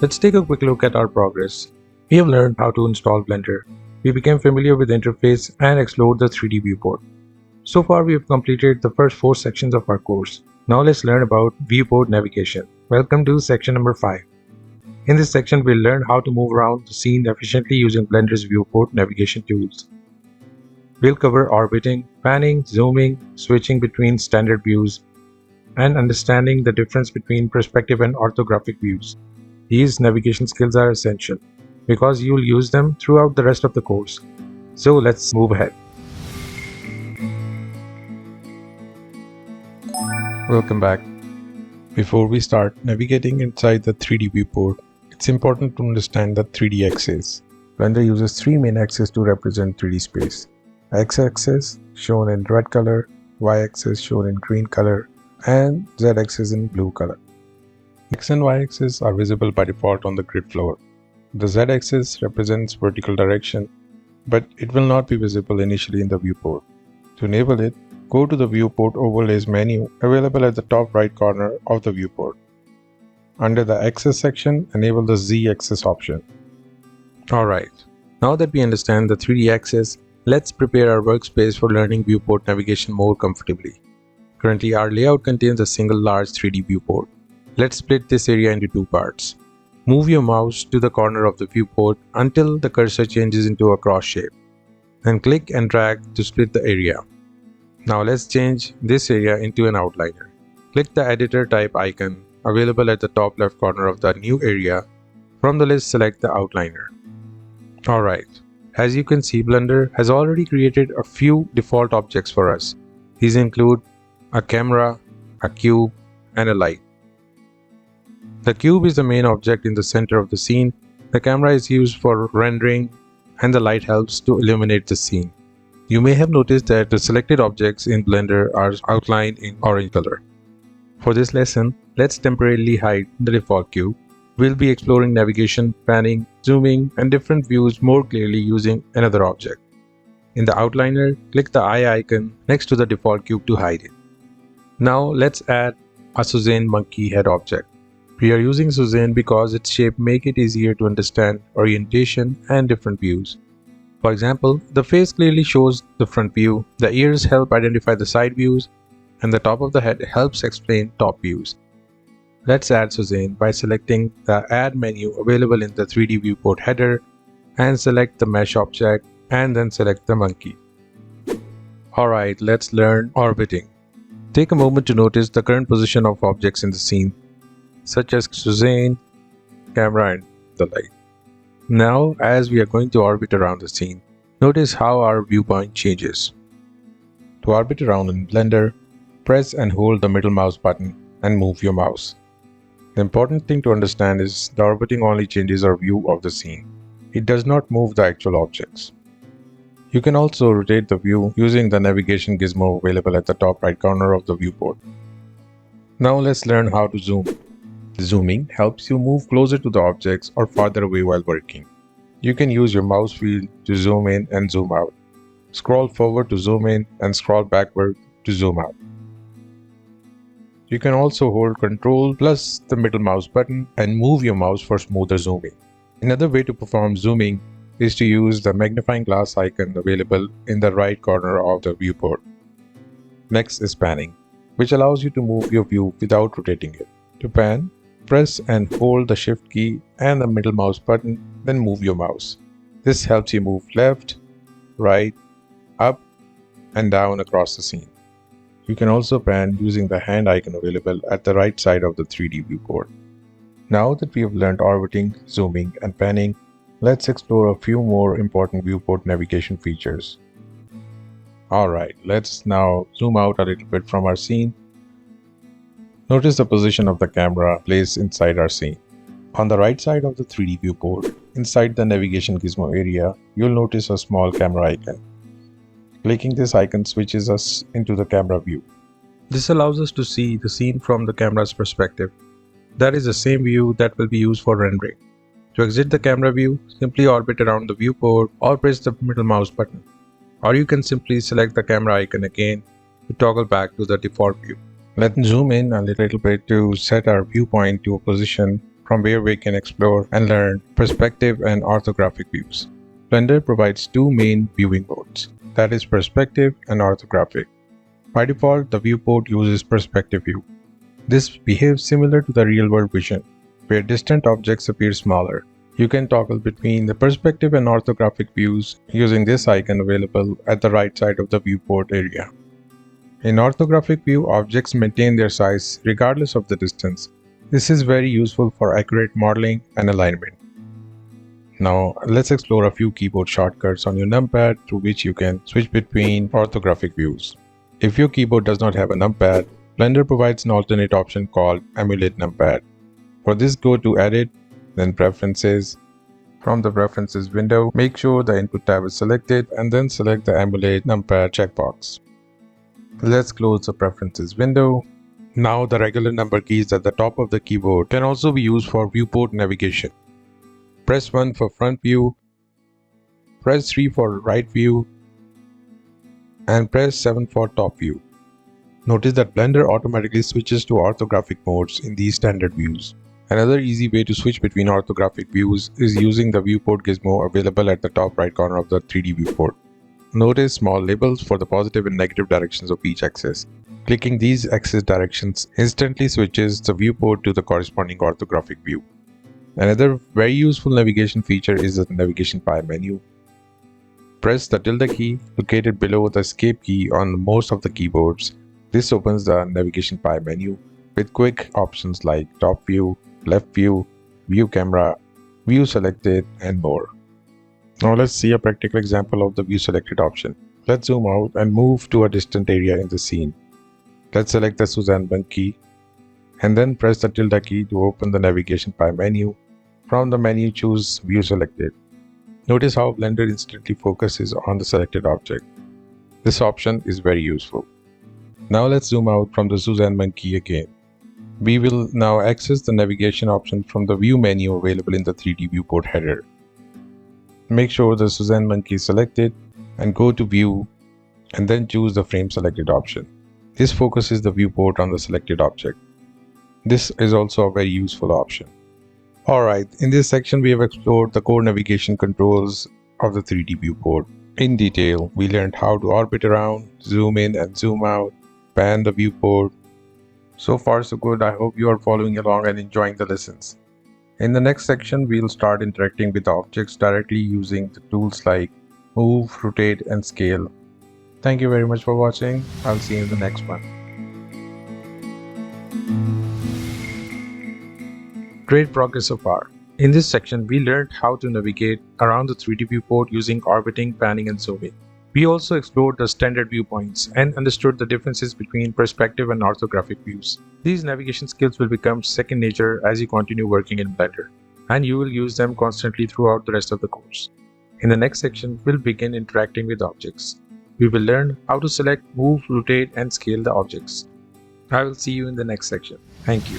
Let's take a quick look at our progress. We have learned how to install Blender. We became familiar with the interface and explored the 3D viewport. So far we have completed the first 4 sections of our course. Now let's learn about viewport navigation. Welcome to section number 5. In this section we'll learn how to move around the scene efficiently using Blender's viewport navigation tools. We'll cover orbiting, panning, zooming, switching between standard views, and understanding the difference between perspective and orthographic views. These navigation skills are essential because you'll use them throughout the rest of the course. So let's move ahead. Welcome back. Before we start navigating inside the 3D viewport, it's important to understand the 3D axis. Blender uses 3 main axes to represent 3D space. X-axis shown in red color, Y-axis shown in green color, and Z-axis in blue color. X and Y-axis are visible by default on the grid floor. The Z-axis represents vertical direction, but it will not be visible initially in the viewport. To enable it, go to the Viewport Overlays menu available at the top right corner of the viewport. Under the Axis section, enable the Z-axis option. Alright, now that we understand the 3D axis, let's prepare our workspace for learning viewport navigation more comfortably. Currently, our layout contains a single large 3D viewport. Let's split this area into 2 parts. Move your mouse to the corner of the viewport until the cursor changes into a cross shape. Then click and drag to split the area. Now let's change this area into an outliner. Click the editor type icon available at the top left corner of the new area. From the list, select the outliner. Alright, as you can see, Blender has already created a few default objects for us. These include a camera, a cube, and a light. The cube is the main object in the center of the scene. The camera is used for rendering, and the light helps to illuminate the scene. You may have noticed that the selected objects in Blender are outlined in orange color. For this lesson, let's temporarily hide the default cube. We'll be exploring navigation, panning, zooming, and different views more clearly using another object. In the outliner, click the eye icon next to the default cube to hide it. Now let's add a Suzanne monkey head object. We are using Suzanne because its shape makes it easier to understand orientation and different views. For example, the face clearly shows the front view, the ears help identify the side views, and the top of the head helps explain top views. Let's add Suzanne by selecting the Add menu available in the 3D viewport header and select the mesh object and then select the monkey. Alright, let's learn orbiting. Take a moment to notice the current position of objects in the scene, such as Suzanne, camera, and the light. Now, as we are going to orbit around the scene, notice how our viewpoint changes. To orbit around in Blender, press and hold the middle mouse button and move your mouse. The important thing to understand is the orbiting only changes our view of the scene. It does not move the actual objects. You can also rotate the view using the navigation gizmo available at the top right corner of the viewport. Now let's learn how to zoom. Zooming helps you move closer to the objects or farther away while working. You can use your mouse wheel to zoom in and zoom out. Scroll forward to zoom in and scroll backward to zoom out. You can also hold Ctrl plus the middle mouse button and move your mouse for smoother zooming. Another way to perform zooming is to use the magnifying glass icon available in the right corner of the viewport. Next is panning, which allows you to move your view without rotating it. To pan, press and hold the Shift key and the middle mouse button, then move your mouse. This helps you move left, right, up, and down across the scene. You can also pan using the hand icon available at the right side of the 3D viewport. Now that we have learned orbiting, zooming, and panning, let's explore a few more important viewport navigation features. Alright, let's now zoom out a little bit from our scene. Notice the position of the camera placed inside our scene. On the right side of the 3D viewport, inside the navigation gizmo area, you'll notice a small camera icon. Clicking this icon switches us into the camera view. This allows us to see the scene from the camera's perspective. That is the same view that will be used for rendering. To exit the camera view, simply orbit around the viewport or press the middle mouse button. Or you can simply select the camera icon again to toggle back to the default view. Let's zoom in a little bit to set our viewpoint to a position from where we can explore and learn perspective and orthographic views. Blender provides two main viewing modes, that is perspective and orthographic. By default, the viewport uses perspective view. This behaves similar to the real-world vision, where distant objects appear smaller. You can toggle between the perspective and orthographic views using this icon available at the right side of the viewport area. In orthographic view, objects maintain their size regardless of the distance. This is very useful for accurate modeling and alignment. Now, let's explore a few keyboard shortcuts on your numpad through which you can switch between orthographic views. If your keyboard does not have a numpad, Blender provides an alternate option called Emulate Numpad. For this, go to Edit, then Preferences. From the Preferences window, make sure the Input tab is selected and then select the Emulate Numpad checkbox. Let's close the Preferences window. Now the regular number keys at the top of the keyboard can also be used for viewport navigation. Press 1 for front view, press 3 for right view, and press 7 for top view. Notice that Blender automatically switches to orthographic modes in these standard views. Another easy way to switch between orthographic views is using the Viewport Gizmo available at the top right corner of the 3D viewport. Notice small labels for the positive and negative directions of each axis. Clicking these axis directions instantly switches the viewport to the corresponding orthographic view. Another very useful navigation feature is the navigation pie menu. Press the tilde key located below the escape key on most of the keyboards. This opens the navigation pie menu with quick options like top view, left view, view camera, view selected, and more. Now let's see a practical example of the view selected option. Let's zoom out and move to a distant area in the scene. Let's select the Suzanne monkey and then press the tilde key to open the navigation pie menu. From the menu, choose View Selected. Notice how Blender instantly focuses on the selected object. This option is very useful. Now let's zoom out from the Suzanne monkey again. We will now access the navigation options from the View menu available in the 3D viewport header. Make sure the Suzanne monkey is selected and go to View and then choose the Frame Selected option. This focuses the viewport on the selected object. This is also a very useful option. Alright, in this section we have explored the core navigation controls of the 3D viewport. In detail, we learned how to orbit around, zoom in and zoom out, pan the viewport. So far so good. I hope you are following along and enjoying the lessons. In the next section, we'll start interacting with objects directly using the tools like move, rotate, and scale. Thank you very much for watching. I'll see you in the next one. Great progress so far. In this section, we learned how to navigate around the 3D viewport using orbiting, panning, and zooming. We also explored the standard viewpoints and understood the differences between perspective and orthographic views. These navigation skills will become second nature as you continue working in Blender, and you will use them constantly throughout the rest of the course. In the next section, we'll begin interacting with objects. We will learn how to select, move, rotate, and scale the objects. I will see you in the next section. Thank you.